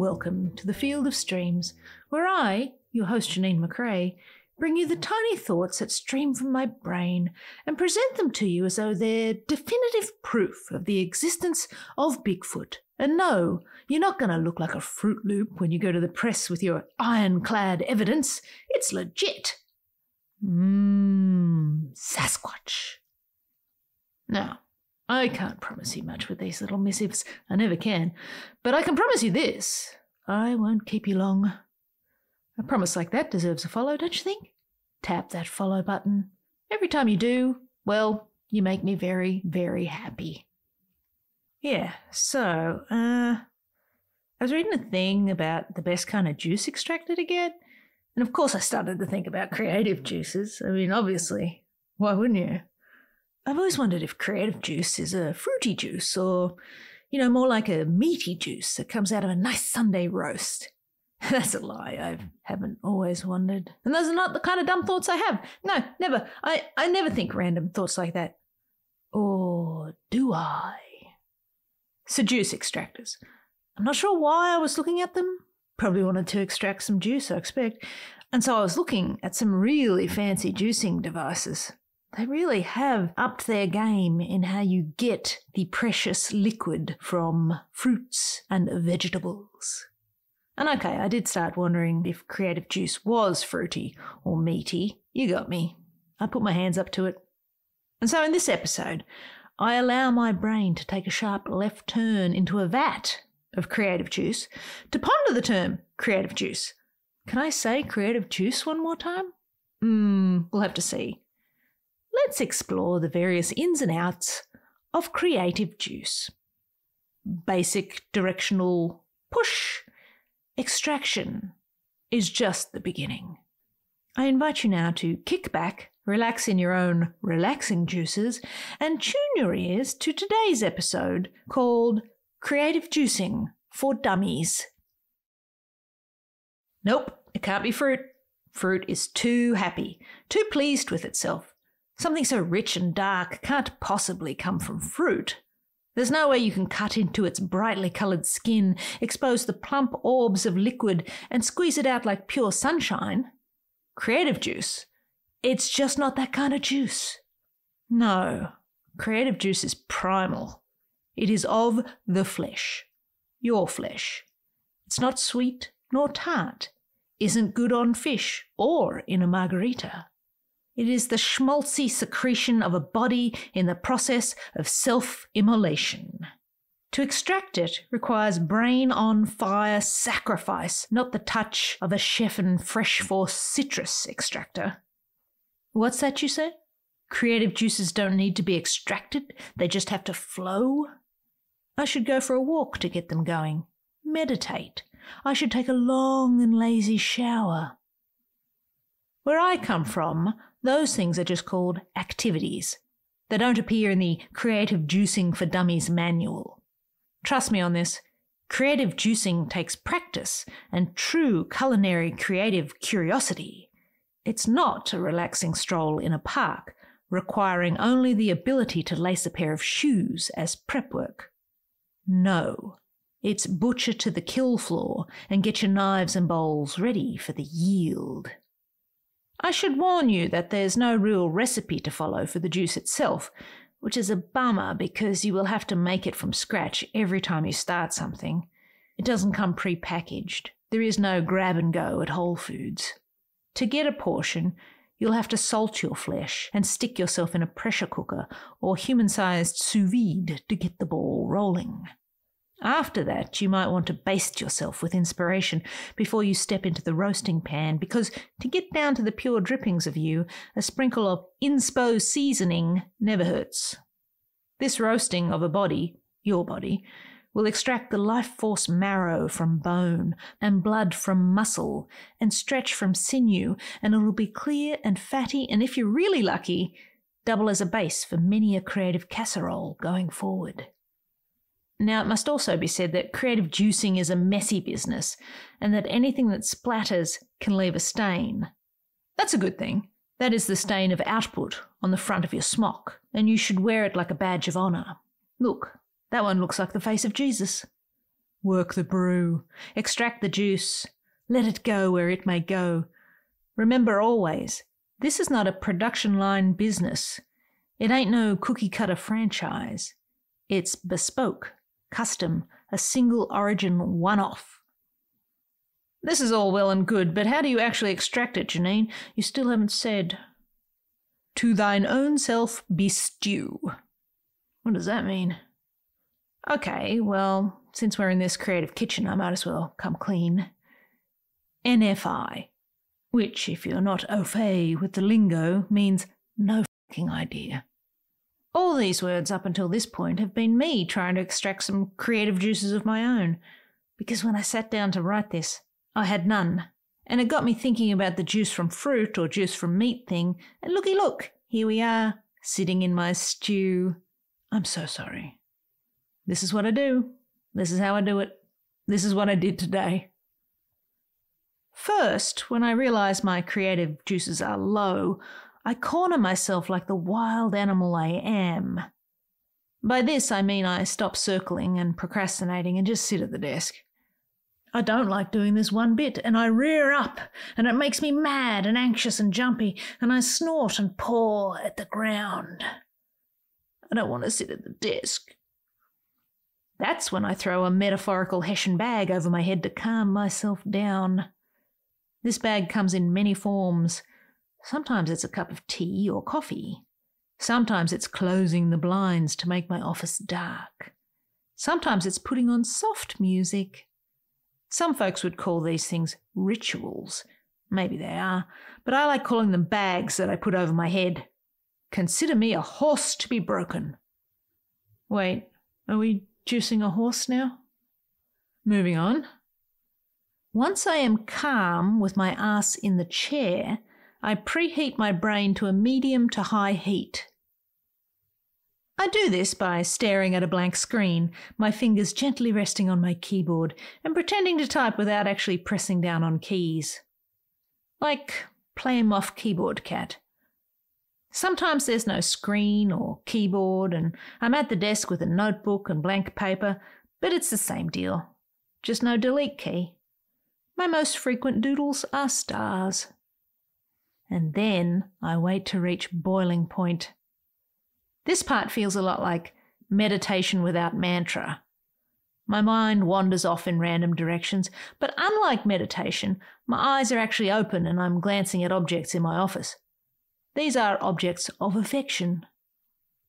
welcome to the Field of Streams, where I, your host Janine McRae, bring you the tiny thoughts that stream from my brain and present them to you as though they're definitive proof of the existence of Bigfoot. And no, you're not going to look like a Fruit Loop when you go to the press with your ironclad evidence. It's legit. Sasquatch. Now, I can't promise you much with these little missives. I never can. But I can promise you this. I won't keep you long. A promise like that deserves a follow, don't you think? Tap that follow button. Every time you do, well, you make me very, very happy. Yeah, so, I was reading a thing about the best kind of juice extractor to get, and of course I started to think about creative juices. I mean, obviously, why wouldn't you? I've always wondered if creative juice is a fruity juice or, more like a meaty juice that comes out of a nice Sunday roast. That's a lie. I haven't always wondered. And those are not the kind of dumb thoughts I have. No, never. I never think random thoughts like that. Or do I? So juice extractors. I'm not sure why I was looking at them. Probably wanted to extract some juice, I expect. And so I was looking at some really fancy juicing devices. They really have upped their game in how you get the precious liquid from fruits and vegetables. And okay, I did start wondering if creative juice was fruity or meaty. You got me. I put my hands up to it. And so in this episode, I allow my brain to take a sharp left turn into a vat of creative juice to ponder the term creative juice. Can I say creative juice one more time? We'll have to see. Let's explore the various ins and outs of creative juice. Basic directional push. Extraction is just the beginning. I invite you now to kick back, relax in your own relaxing juices, and tune your ears to today's episode called Creative Juicing for Dummies. Nope, it can't be fruit. Fruit is too happy, too pleased with itself. Something so rich and dark can't possibly come from fruit. There's no way you can cut into its brightly coloured skin, expose the plump orbs of liquid, and squeeze it out like pure sunshine. Creative juice, it's just not that kind of juice. No, creative juice is primal. It is of the flesh. Your flesh. It's not sweet nor tart. Isn't good on fish or in a margarita. It is the schmaltzy secretion of a body in the process of self-immolation. To extract it requires brain-on-fire sacrifice, not the touch of a chef-and fresh-force citrus extractor. What's that you said? Creative juices don't need to be extracted, they just have to flow? I should go for a walk to get them going. Meditate. I should take a long and lazy shower. Where I come from, those things are just called activities. They don't appear in the Creative Juicing for Dummies manual. Trust me on this, creative juicing takes practice and true culinary creative curiosity. It's not a relaxing stroll in a park, requiring only the ability to lace a pair of shoes as prep work. No, it's butcher to the kill floor and get your knives and bowls ready for the yield. I should warn you that there's no real recipe to follow for the juice itself, which is a bummer because you will have to make it from scratch every time you start something. It doesn't come pre-packaged. There is no grab and go at Whole Foods. To get a portion, you'll have to salt your flesh and stick yourself in a pressure cooker or human-sized sous vide to get the ball rolling. After that, you might want to baste yourself with inspiration before you step into the roasting pan, because to get down to the pure drippings of you, a sprinkle of inspo seasoning never hurts. This roasting of a body, your body, will extract the life force marrow from bone and blood from muscle and stretch from sinew, and it'll be clear and fatty, and if you're really lucky, double as a base for many a creative casserole going forward. Now, it must also be said that creative juicing is a messy business and that anything that splatters can leave a stain. That's a good thing. That is the stain of output on the front of your smock, and you should wear it like a badge of honour. Look, that one looks like the face of Jesus. Work the brew. Extract the juice. Let it go where it may go. Remember always, this is not a production line business. It ain't no cookie-cutter franchise. It's bespoke, custom, a single origin one-off. This is all well and good, but how do you actually extract it, Janine? You still haven't said. To thine own self be stew. What does that mean? Okay, well, since we're in this creative kitchen, I might as well come clean. NFI, which, if you're not au fait with the lingo, means no fucking idea. All these words up until this point have been me trying to extract some creative juices of my own, because when I sat down to write this, I had none, and it got me thinking about the juice from fruit or juice from meat thing, and looky look, here we are, sitting in my stew. I'm so sorry. This is what I do. This is how I do it. This is what I did today. First, when I realise my creative juices are low, I corner myself like the wild animal I am. By this I mean I stop circling and procrastinating and just sit at the desk. I don't like doing this one bit, and I rear up, and it makes me mad and anxious and jumpy, and I snort and paw at the ground. I don't want to sit at the desk. That's when I throw a metaphorical Hessian bag over my head to calm myself down. This bag comes in many forms. Sometimes it's a cup of tea or coffee. Sometimes it's closing the blinds to make my office dark. Sometimes it's putting on soft music. Some folks would call these things rituals. Maybe they are, but I like calling them bags that I put over my head. Consider me a horse to be broken. Wait, are we juicing a horse now? Moving on. Once I am calm with my ass in the chair, I preheat my brain to a medium to high heat. I do this by staring at a blank screen, my fingers gently resting on my keyboard and pretending to type without actually pressing down on keys. Like Play 'em off Keyboard Cat. Sometimes there's no screen or keyboard and I'm at the desk with a notebook and blank paper, but it's the same deal. Just no delete key. My most frequent doodles are stars. And then I wait to reach boiling point. This part feels a lot like meditation without mantra. My mind wanders off in random directions, but unlike meditation, my eyes are actually open and I'm glancing at objects in my office. These are objects of affection.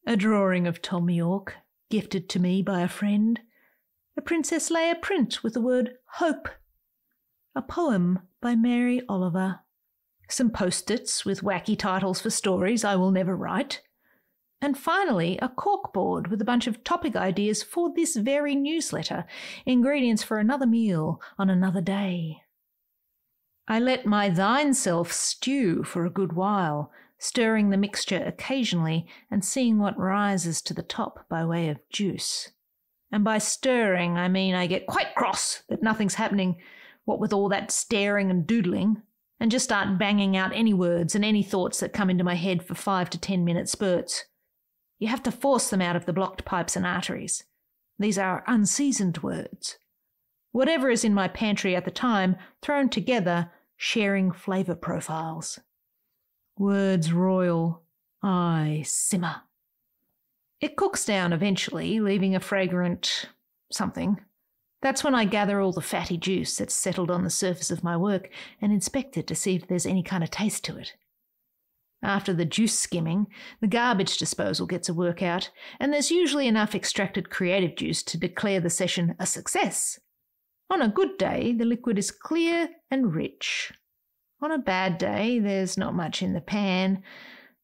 A drawing of Tom York, gifted to me by a friend. A Princess Leia print with the word hope. A poem by Mary Oliver. Some post-its with wacky titles for stories I will never write. And finally, a corkboard with a bunch of topic ideas for this very newsletter, ingredients for another meal on another day. I let my thine self stew for a good while, stirring the mixture occasionally and seeing what rises to the top by way of juice. And by stirring, I mean I get quite cross that nothing's happening, what with all that staring and doodling, and just start banging out any words and any thoughts that come into my head for 5 to 10 minute spurts. You have to force them out of the blocked pipes and arteries. These are unseasoned words. Whatever is in my pantry at the time, thrown together, sharing flavour profiles. Words royal, I simmer. It cooks down eventually, leaving a fragrant something. That's when I gather all the fatty juice that's settled on the surface of my work and inspect it to see if there's any kind of taste to it. After the juice skimming, the garbage disposal gets a workout, and there's usually enough extracted creative juice to declare the session a success. On a good day, the liquid is clear and rich. On a bad day, there's not much in the pan,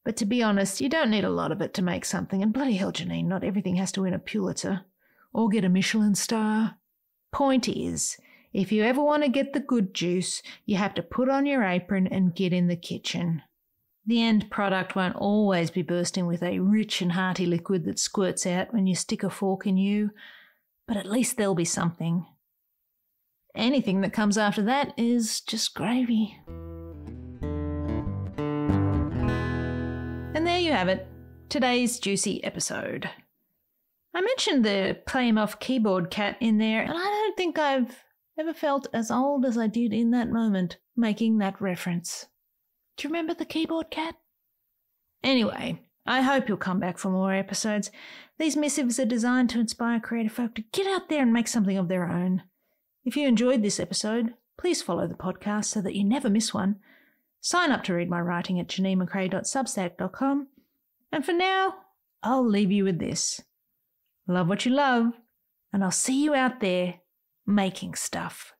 but to be honest, you don't need a lot of it to make something, and bloody hell, Janine, not everything has to win a Pulitzer or get a Michelin star. Point is, if you ever want to get the good juice, you have to put on your apron and get in the kitchen. The end product won't always be bursting with a rich and hearty liquid that squirts out when you stick a fork in you, but at least there'll be something. Anything that comes after that is just gravy. And there you have it, today's juicy episode. I mentioned the Play 'em off Keyboard Cat in there, and I don't don't think I've ever felt as old as I did in that moment, making that reference. Do you remember the keyboard cat? Anyway, I hope you'll come back for more episodes. These missives are designed to inspire creative folk to get out there and make something of their own. If you enjoyed this episode, please follow the podcast so that you never miss one. Sign up to read my writing at janinemccrae.substack.com. And for now, I'll leave you with this. Love what you love, and I'll see you out there making stuff.